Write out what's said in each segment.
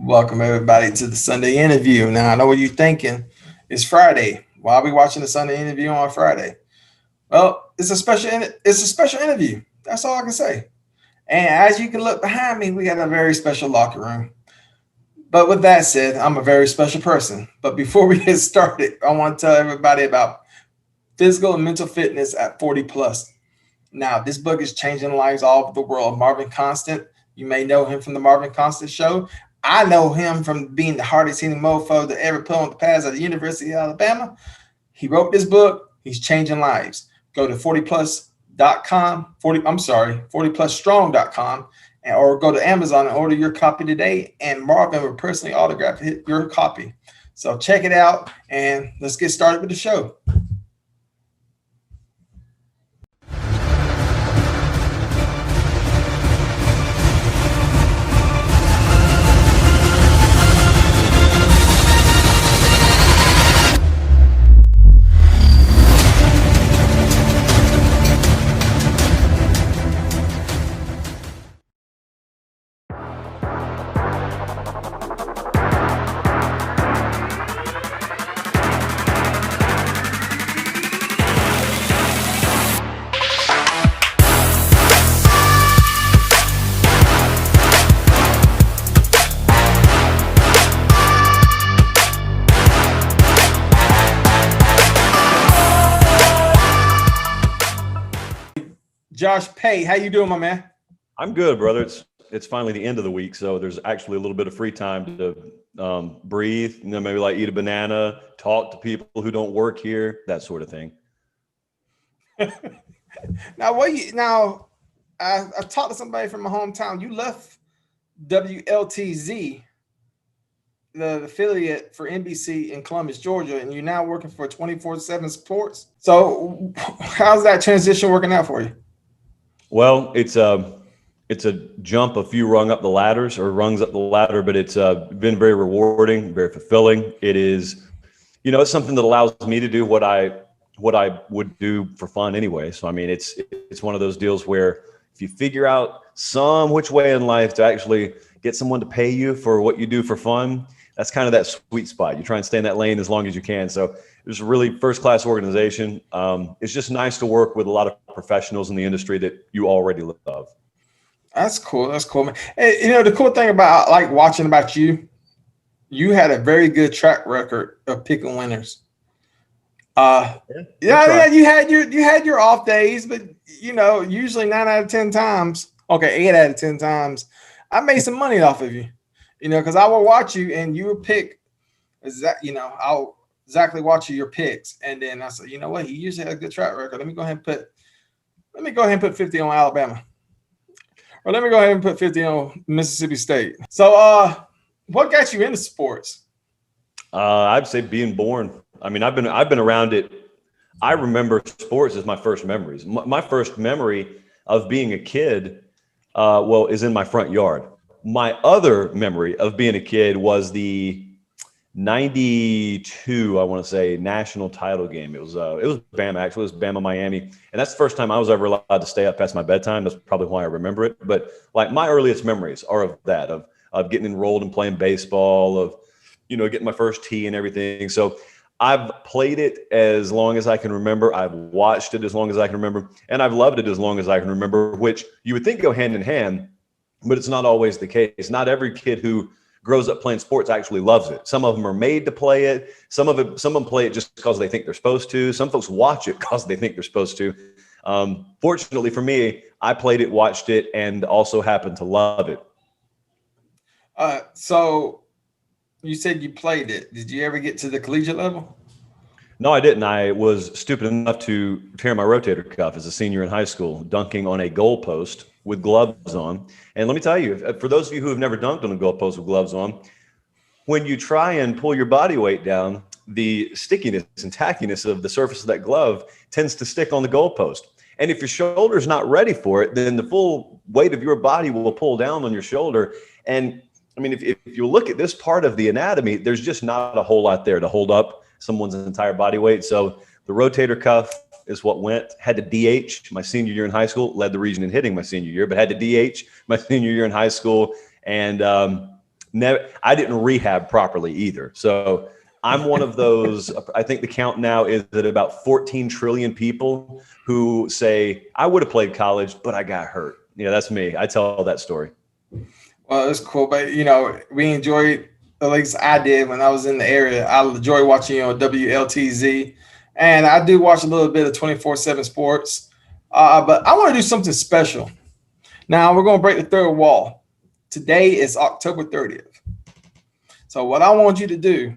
Welcome everybody to the Sunday interview. Now I know what you're thinking. It's Friday. Why are we watching the Sunday interview on Friday? Well, it's a special interview. That's all I can say. And as you can look behind me, we got a very special locker room. But with that said, I'm a very special person. But before we get started, I want to tell everybody about physical and mental fitness at 40 plus. Now, this book is changing lives all over the world. Marvin Constant, you may know him from the Marvin Constant Show. I know him from being the hardest hitting mofo to ever put on the pads at the University of Alabama. He wrote this book. He's changing lives. Go to 40plus.com, 40plusstrong.com, or go to Amazon and order your copy today. And Marvin will personally autograph your copy. So check it out and let's get started with the show. Josh Pate, how you doing, my man? I'm good, brother. It's finally the end of the week, so there's actually a little bit of free time to breathe. Maybe like eat a banana, talk to people who don't work here, that sort of thing. I talked to somebody from my hometown. You left WLTZ, the affiliate for NBC in Columbus, Georgia, and you're now working for 24/7 Sports. So, how's that transition working out for you? Well, it's a jump a few rungs up the ladder, but it's been very rewarding, very fulfilling. It is, it's something that allows me to do what I would do for fun anyway. So I mean, it's one of those deals where if you figure out some which way in life to actually get someone to pay you for what you do for fun, that's kind of that sweet spot. You try and stay in that lane as long as you can. So it's a really first-class organization. It's just nice to work with a lot of professionals in the industry that you already love. That's cool. That's cool, man. And, the cool thing about like watching about you had a very good track record of picking winners. You had your off days, but usually 9 out of 10 times, 8 out of 10 times, I made some money off of you. Because I will watch you and you will pick I'll exactly watch your picks. And then I said, you know what? He usually has a good track record. Let me go ahead and put 50 on Alabama. Or let me go ahead and put 50 on Mississippi State. So what got you into sports? I'd say being born. I mean, I've been around it. I remember sports as my first memories. My first memory of being a kid, is in my front yard. My other memory of being a kid was the 92, I want to say, national title game. It was Bama, actually. It was Bama Miami. And that's the first time I was ever allowed to stay up past my bedtime. That's probably why I remember it. But like my earliest memories are of that, of getting enrolled and playing baseball, of, getting my first tee and everything. So I've played it as long as I can remember. I've watched it as long as I can remember. And I've loved it as long as I can remember, which you would think go hand in hand, but it's not always the case. Not every kid who grows up playing sports actually loves it. Some of them are made to play it. Some of them play it just because they think they're supposed to. Some folks watch it because they think they're supposed to. Fortunately for me, I played it, watched it, and also happened to love it. So you said you played it. Did you ever get to the collegiate level? No, I didn't. I was stupid enough to tear my rotator cuff as a senior in high school, dunking on a goalpost with gloves on. And let me tell you, for those of you who have never dunked on a goalpost with gloves on, when you try and pull your body weight down, the stickiness and tackiness of the surface of that glove tends to stick on the goalpost. And if your shoulder's not ready for it, then the full weight of your body will pull down on your shoulder. And I mean, if you look at this part of the anatomy, there's just not a whole lot there to hold up someone's entire body weight. So the rotator cuff is what went. Had to DH my senior year in high school, led the region in hitting my senior year, but had to DH my senior year in high school. And I didn't rehab properly either. So I'm one of those. I think the count now is at about 14 trillion people who say, I would have played college, but I got hurt. That's me. I tell that story. Well, it's cool, but we enjoyed, at least I did when I was in the area. I enjoy watching WLTZ, and I do watch a little bit of 24/7 Sports. But I want to do something special. Now we're going to break the third wall. Today is October 30th. So what I want you to do,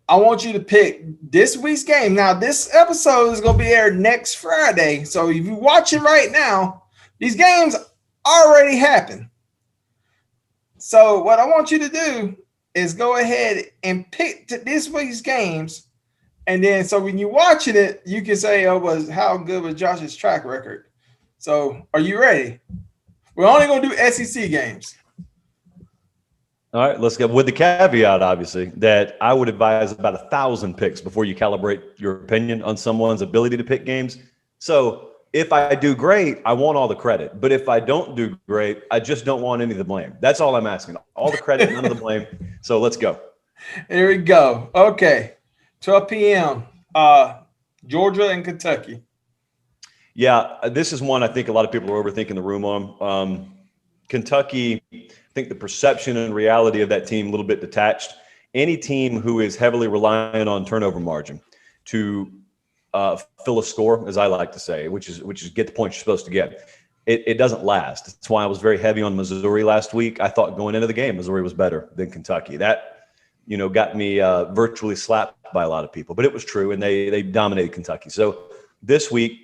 I want you to pick this week's game. Now this episode is going to be aired next Friday. So if you're watching right now, these games already happened. So what I want you to do is go ahead and pick this week's games. And then so when you're watching it, you can say, how good was Josh's track record? So are you ready? We're only going to do SEC games. All right, let's go with the caveat, obviously, that I would advise about 1,000 picks before you calibrate your opinion on someone's ability to pick games. So if I do great, I want all the credit. But if I don't do great, I just don't want any of the blame. That's all I'm asking. All the credit, none of the blame. So let's go. Here we go. Okay. 12 p.m. Georgia and Kentucky. Yeah, this is one I think a lot of people are overthinking the room on. Kentucky, I think the perception and reality of that team a little bit detached. Any team who is heavily reliant on turnover margin to fill a score, as I like to say, which is get the points you're supposed to get, it doesn't last. That's why I was very heavy on Missouri last week. I thought going into the game, Missouri was better than Kentucky. That got me virtually slapped by a lot of people, but it was true, and they dominated Kentucky. So this week,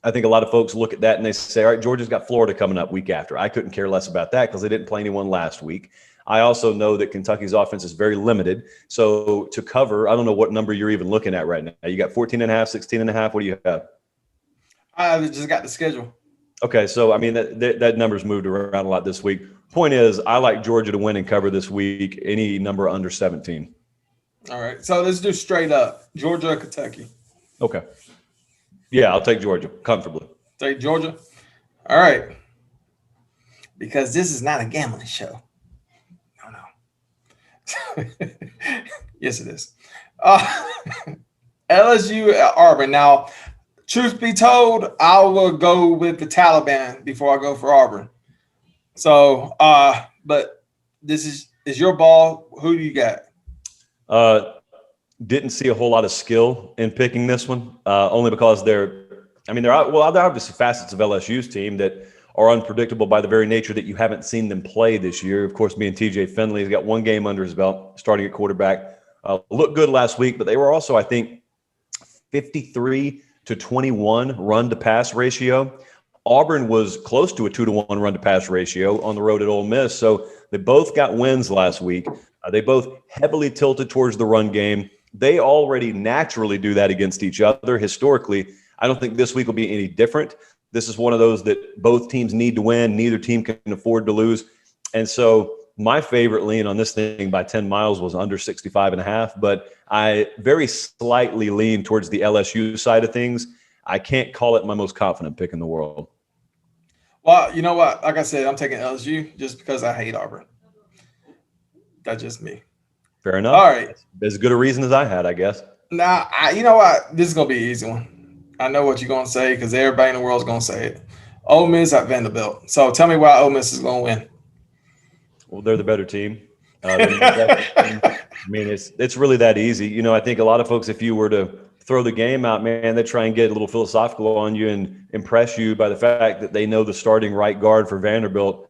I think a lot of folks look at that and they say, all right, Georgia's got Florida coming up week after. I couldn't care less about that because they didn't play anyone last week. I also know that Kentucky's offense is very limited. So to cover, I don't know what number you're even looking at right now. You got 14.5, 16.5. What do you have? I just got the schedule. Okay, so I mean that number's moved around a lot this week. Point is, I like Georgia to win and cover this week. Any number under 17. All right, so let's do straight up Georgia or Kentucky. Okay. Yeah, I'll take Georgia comfortably. Take Georgia. All right, because this is not a gambling show. No. Yes, it is. LSU at Auburn. Now, truth be told, I will go with the Taliban before I go for Auburn. So, but this is your ball. Who do you got? Didn't see a whole lot of skill in picking this one, only because they're obviously facets of LSU's team that are unpredictable by the very nature that you haven't seen them play this year. Of course, being TJ Finley, he's got one game under his belt, starting at quarterback. Looked good last week, but they were also, I think, 53-21 run to pass ratio. Auburn was close to a 2-to-1 run to pass ratio on the road at Ole Miss. So they both got wins last week. They both heavily tilted towards the run game. They already naturally do that against each other. Historically, I don't think this week will be any different. This is one of those that both teams need to win. Neither team can afford to lose. And so my favorite lean on this thing by 10 miles was under 65.5, but I very slightly lean towards the LSU side of things. I can't call it my most confident pick in the world. Well, you know what? Like I said, I'm taking LSU just because I hate Auburn. That's just me. Fair enough. All right. As good a reason as I had, I guess. Now, you know what? This is going to be an easy one. I know what you're going to say because everybody in the world is going to say it. Ole Miss at Vanderbilt. So tell me why Ole Miss is going to win. Well, they're the better team. I mean, it's really that easy. I think a lot of folks, if you were to throw the game out, man, they try and get a little philosophical on you and impress you by the fact that they know the starting right guard for Vanderbilt.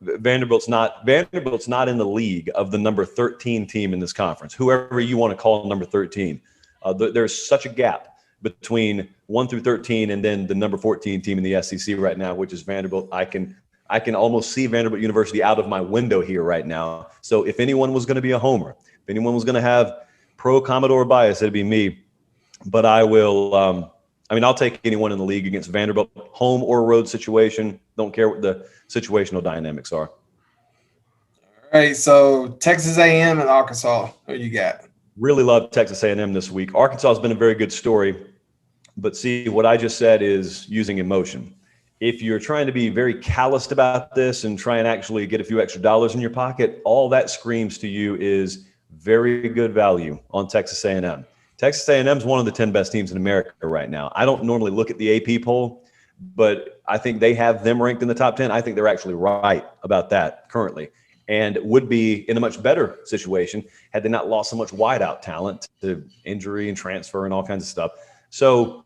Vanderbilt's not in the league of the number 13 team in this conference, whoever you want to call number 13. There's such a gap between 1 through 13 and then the number 14 team in the SEC right now, which is Vanderbilt. I can almost see Vanderbilt University out of my window here right now. So if anyone was going to be a homer, if anyone was going to have pro Commodore bias, it'd be me. But I will I'll take anyone in the league against Vanderbilt, home or road situation. Don't care what the situational dynamics are. All right, so Texas A&M and Arkansas. Who you got? Really love Texas A&M this week. Arkansas has been a very good story, but see, what I just said is using emotion. if you're trying to be very calloused about this and try and actually get a few extra dollars in your pocket, all that screams to you is very good value on Texas A&M. Texas A&M is one of the 10 best teams in America right now. I don't normally look at the AP poll, but I think they have them ranked in the top 10. I think they're actually right about that currently, and would be in a much better situation had they not lost so much wideout talent to injury and transfer and all kinds of stuff. So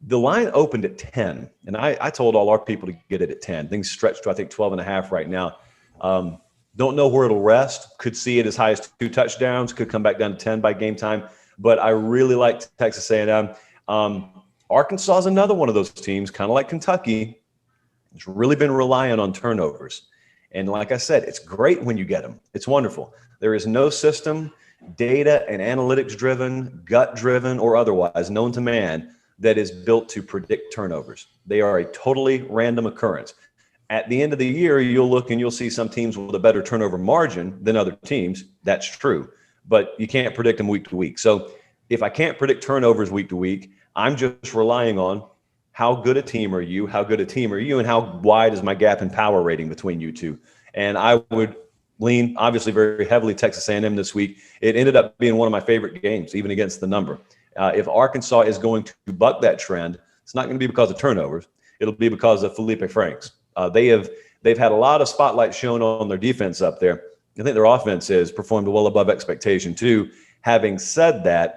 the line opened at 10, and I told all our people to get it at 10. Things stretched to, I think, 12.5 right now. Don't know where it'll rest. Could see it as high as 2 touchdowns. Could come back down to 10 by game time. But I really like Texas A&M. Arkansas is another one of those teams, kind of like Kentucky. It's really been relying on turnovers. And like I said, it's great when you get them. It's wonderful. There is no system, data and analytics driven, gut driven, or otherwise known to man that is built to predict turnovers. They are a totally random occurrence. At the end of the year, you'll look and you'll see some teams with a better turnover margin than other teams. That's true, but you can't predict them week to week. So if I can't predict turnovers week to week, I'm just relying on how good a team are you, how good a team are you, and how wide is my gap in power rating between you two. And I would lean, obviously, very heavily Texas A&M this week. It ended up being one of my favorite games, even against the number. If Arkansas is going to buck that trend, it's not going to be because of turnovers. It'll be because of Felipe Franks. They've had a lot of spotlight shown on their defense up there. I think their offense has performed well above expectation too. Having said that,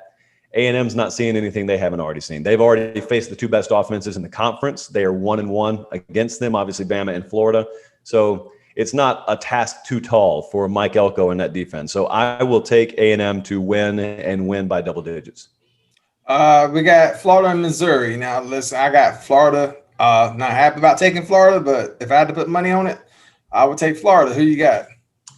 A&M's not seeing anything they haven't already seen. They've already faced the 2 best offenses in the conference. They are 1-1 against them, obviously Bama and Florida. So it's not a task too tall for Mike Elko in that defense. So I will take A&M to win and win by double digits. We got Florida and Missouri. Now, listen, I got Florida. Not happy about taking Florida, but if I had to put money on it, I would take Florida. Who you got?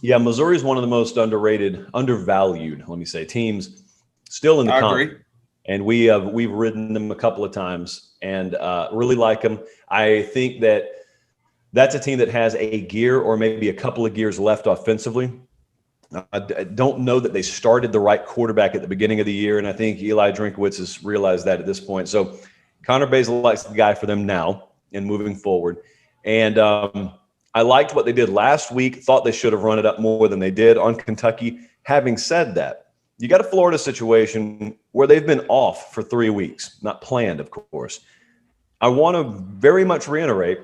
Yeah, Missouri is one of the most undervalued, let me say, teams still in the conference. And we've ridden them a couple of times and really like them. I think that's a team that has a gear or maybe a couple of gears left offensively. I don't know that they started the right quarterback at the beginning of the year, and I think Eli Drinkowitz has realized that at this point. So Connor Bazelak's the guy for them now and moving forward. And I liked what they did last week, thought they should have run it up more than they did on Kentucky. Having said that, you got a Florida situation where they've been off for 3 weeks, not planned, of course. I want to very much reiterate,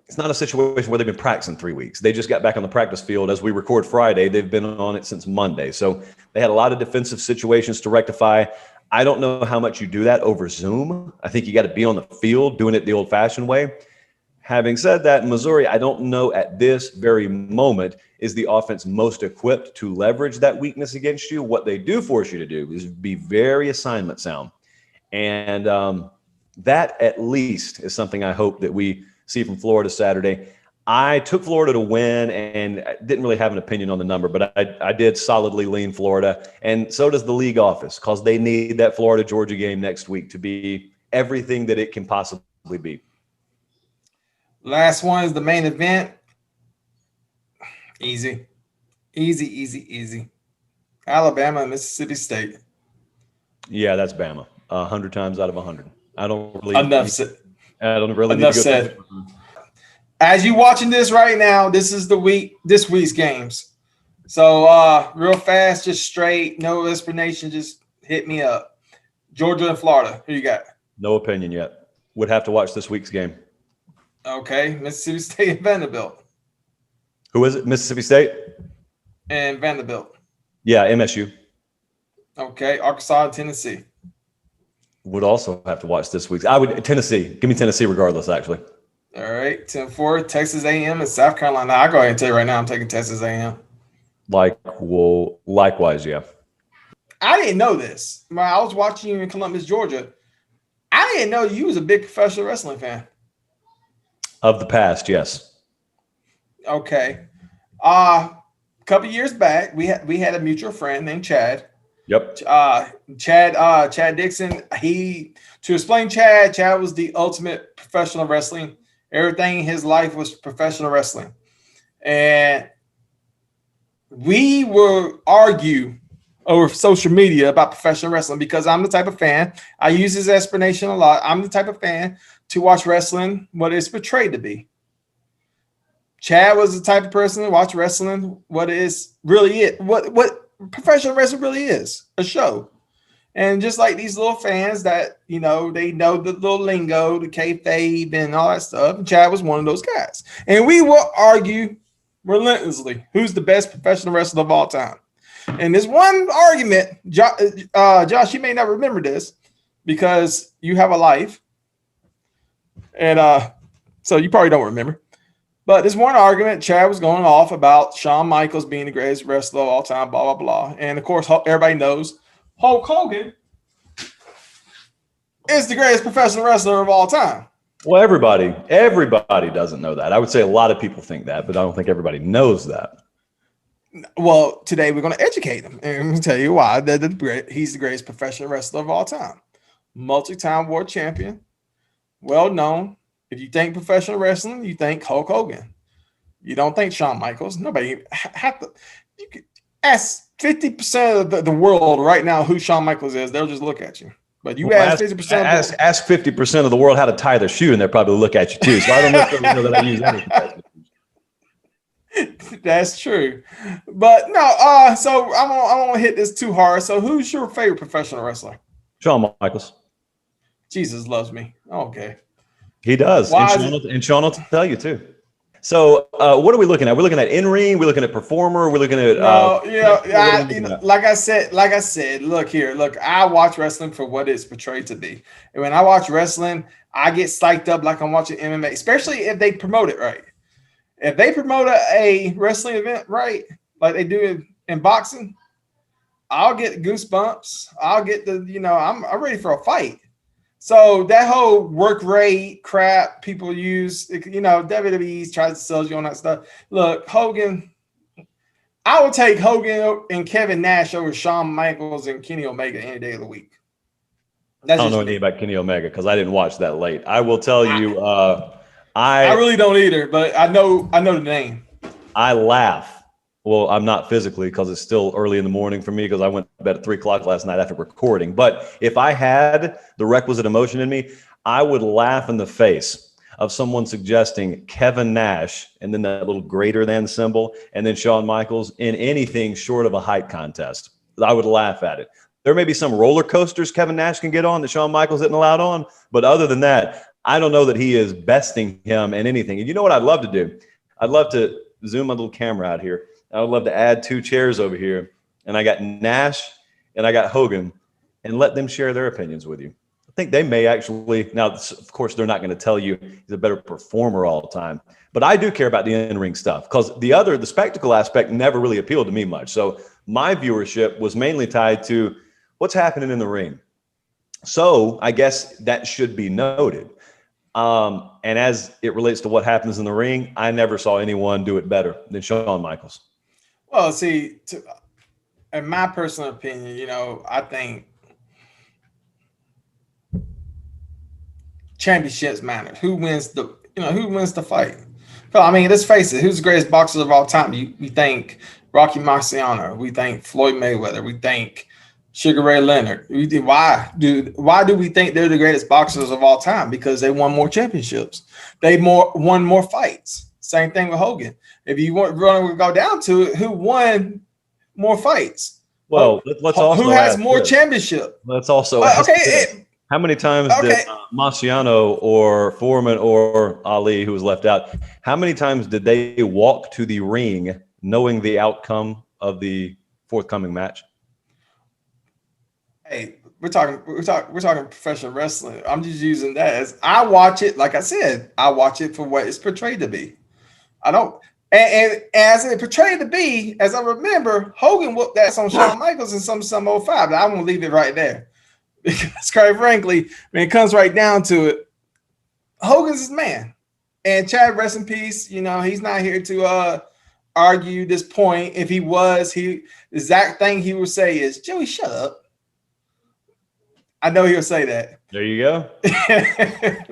it's not a situation where they've been practicing 3 weeks. They just got back on the practice field as we record Friday. They've been on it since Monday. So they had a lot of defensive situations to rectify. I don't know how much you do that over Zoom. I think you got to be on the field doing it the old-fashioned way. Having said that, Missouri, I don't know at this very moment is the offense most equipped to leverage that weakness against you. What they do force you to do is be very assignment sound. And that at least is something I hope that we see from Florida Saturday. I took Florida to win and didn't really have an opinion on the number, but I did solidly lean Florida. And so does the league office, because they need that Florida-Georgia game next week to be everything that it can possibly be. Last one is the main event. Easy. Alabama and Mississippi State. Yeah, that's Bama. 100 times out of 100. I don't really enough said. I don't really enough need to go said. As you watching this right now, this is this week's games. So real fast, just straight, no explanation, just hit me up. Georgia and Florida. Who you got? No opinion yet. Would have to watch this week's game. Okay, Mississippi State and Vanderbilt. Who is it? Mississippi State? And Vanderbilt. Yeah, MSU. Okay, Arkansas and Tennessee. Would also have to watch this week's. Tennessee. Give me Tennessee regardless, actually. All right, 10-4, Texas A&M and South Carolina. I'll go ahead and tell you right now I'm taking Texas A&M. Likewise, yeah. I didn't know this. When I was watching you in Columbus, Georgia, I didn't know you was a big professional wrestling fan. Of the past, yes. Okay. A couple years back, we had a mutual friend named Chad. Yep. Chad Dixon. To explain Chad was the ultimate professional wrestling. Everything in his life was professional wrestling. And we will argue over social media about professional wrestling because I'm the type of fan, I use his explanation a lot. I'm the type of fan to watch wrestling what it's portrayed to be. Chad was the type of person to watch wrestling what professional wrestling really is, a show. And just like these little fans that, they know the little lingo, the kayfabe and all that stuff, Chad was one of those guys. And we will argue relentlessly who's the best professional wrestler of all time. And this one argument, Josh, you may not remember this because you have a life. And so you probably don't remember. But this one argument, Chad was going off about Shawn Michaels being the greatest wrestler of all time, blah, blah, blah. And, of course, everybody knows Hulk Hogan is the greatest professional wrestler of all time. Well, everybody doesn't know that. I would say a lot of people think that, but I don't think everybody knows that. Well, today we're going to educate them and tell you why he's the greatest professional wrestler of all time. Multi-time world champion, well known. If you think professional wrestling, you think Hulk Hogan. You don't think Shawn Michaels. Nobody you could ask 50% of the world right now who Shawn Michaels is. They'll just look at you. But you ask 50%. Ask 50% of the world how to tie their shoe, and they'll probably look at you too. So I don't know that I use anything. That's true. But no, so I won't hit this too hard. So who's your favorite professional wrestler? Shawn Michaels. Jesus loves me. Okay. He does. And Sean will tell you too. So what are we looking at? We're looking at in-ring. We're looking at performer. We're looking at like I said, look, I watch wrestling for what it's portrayed to be. And when I watch wrestling, I get psyched up like I'm watching MMA, especially if they promote it right. If they promote a wrestling event right, like they do in boxing, I'll get goosebumps. I'll get I'm ready for a fight. So that whole work rate crap people use, WWE tries to sell you on that stuff. Look, Hogan, I would take Hogan and Kevin Nash over Shawn Michaels and Kenny Omega any day of the week. I don't know anything about Kenny Omega because I didn't watch that late. I will tell you, I really don't either, but I know the name. I laugh. Well, I'm not physically because it's still early in the morning for me because I went to bed at 3:00 last night after recording. But if I had the requisite emotion in me, I would laugh in the face of someone suggesting Kevin Nash and then that little greater than symbol and then Shawn Michaels in anything short of a height contest. I would laugh at it. There may be some roller coasters Kevin Nash can get on that Shawn Michaels isn't allowed on. But other than that, I don't know that he is besting him in anything. And you know what I'd love to do? I'd love to zoom my little camera out here. I would love to add 2 chairs over here. And I got Nash and I got Hogan and let them share their opinions with you. I think they may actually, now, of course, they're not going to tell you he's a better performer all the time. But I do care about the in-ring stuff because the spectacle aspect never really appealed to me much. So my viewership was mainly tied to what's happening in the ring. So I guess that should be noted. And as it relates to what happens in the ring, I never saw anyone do it better than Shawn Michaels. Well, see, in my personal opinion, I think championships matter. Who wins the fight? I mean, let's face it. Who's the greatest boxer of all time? We think Rocky Marciano. We think Floyd Mayweather. We think Sugar Ray Leonard. Why do we think they're the greatest boxers of all time? Because they won more championships. They won more fights. Same thing with Hogan. If you want to go down to it, who won more fights? Well, let's also who has more championship? Let's also how many times did Marciano or Foreman or Ali, who was left out, how many times did they walk to the ring knowing the outcome of the forthcoming match? Hey, we're talking professional wrestling. I'm just using that as I watch it. Like I said, I watch it for what it's portrayed to be. I don't, and as it portrayed to be, as I remember, Hogan whooped that on Shawn Michaels in some 05. But I won't leave it right there because, quite frankly, when it comes right down to it, Hogan's his man. And Chad, rest in peace. He's not here to argue this point. If he was, the exact thing he would say is, "Joey, shut up." I know he'll say that. There you go.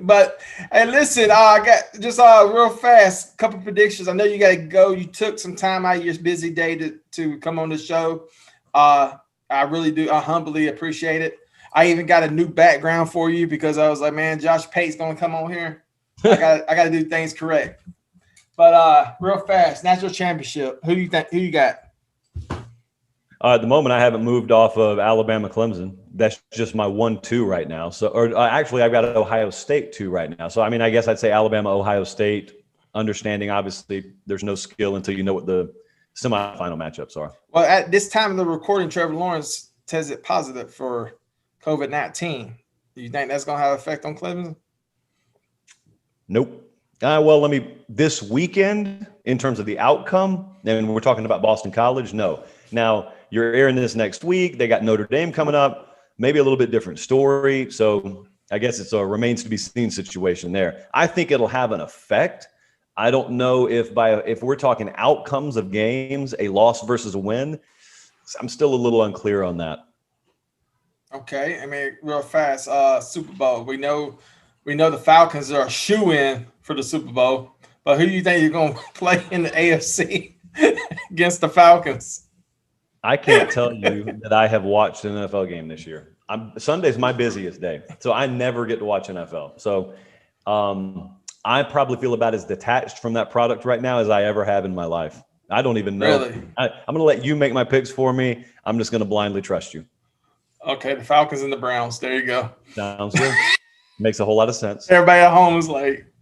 But hey, listen, I got just real fast, couple predictions. I know you got to go. You took some time out of your busy day to come on the show. I really do. I humbly appreciate it. I even got a new background for you because I was like, man, Josh Pate's gonna come on here. I gotta do things correct. But real fast, national championship. Who you got? At the moment, I haven't moved off of Alabama Clemson. That's just my 1-2 right now. So, or actually, I've got Ohio State 2 right now. So, I mean, I guess I'd say Alabama, Ohio State. Understanding, obviously, there's no skill until you know what the semifinal matchups are. Well, at this time of the recording, Trevor Lawrence tested positive for COVID-19. Do you think that's going to have an effect on Clemson? Nope. Well, this weekend, in terms of the outcome, and we're talking about Boston College, no. Now, you're airing this next week. They got Notre Dame coming up, maybe a little bit different story. So I guess it's a remains to be seen situation there. I think it'll have an effect. I don't know if we're talking outcomes of games, a loss versus a win, I'm still a little unclear on that. Okay, I mean, real fast, Super Bowl. We know the Falcons are a shoe-in for the Super Bowl, but who do you think you're going to play in the AFC against the Falcons? I can't tell you that I have watched an NFL game this year. Sunday's my busiest day, so I never get to watch NFL. So I probably feel about as detached from that product right now as I ever have in my life. I don't even know. Really? I'm going to let you make my picks for me. I'm just going to blindly trust you. Okay, the Falcons and the Browns. There you go. Sounds good. Makes a whole lot of sense. Everybody at home is like,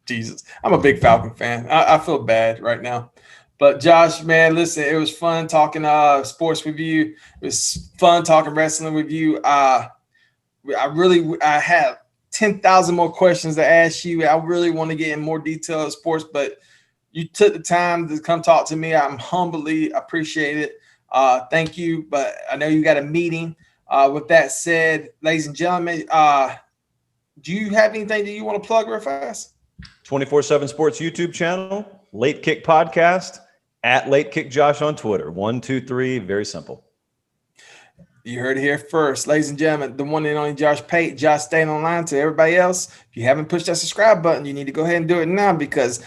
Jesus. I'm a big Falcon fan. I feel bad right now. But Josh, man, listen, it was fun talking sports with you. It was fun talking wrestling with you. I have 10,000 more questions to ask you. I really want to get in more detail of sports, but you took the time to come talk to me. I'm humbly appreciate it. Thank you. But I know you got a meeting. With that said, ladies and gentlemen, do you have anything that you want to plug real fast? 24/7 Sports YouTube channel, Late Kick Podcast, at Late Kick Josh on Twitter. 1, 2, 3, very simple. You heard it here first. Ladies and gentlemen, the one and only Josh Pate. Josh staying online. To everybody else, if you haven't pushed that subscribe button, you need to go ahead and do it now because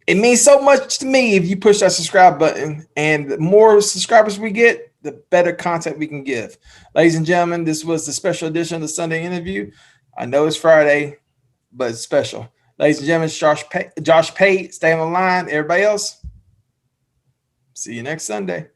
it means so much to me if you push that subscribe button. And the more subscribers we get, the better content we can give. Ladies and gentlemen, this was the special edition of the Sunday interview. I know it's Friday, but it's special. Ladies and gentlemen, Josh Pate, stay on the line. Everybody else, see you next Sunday.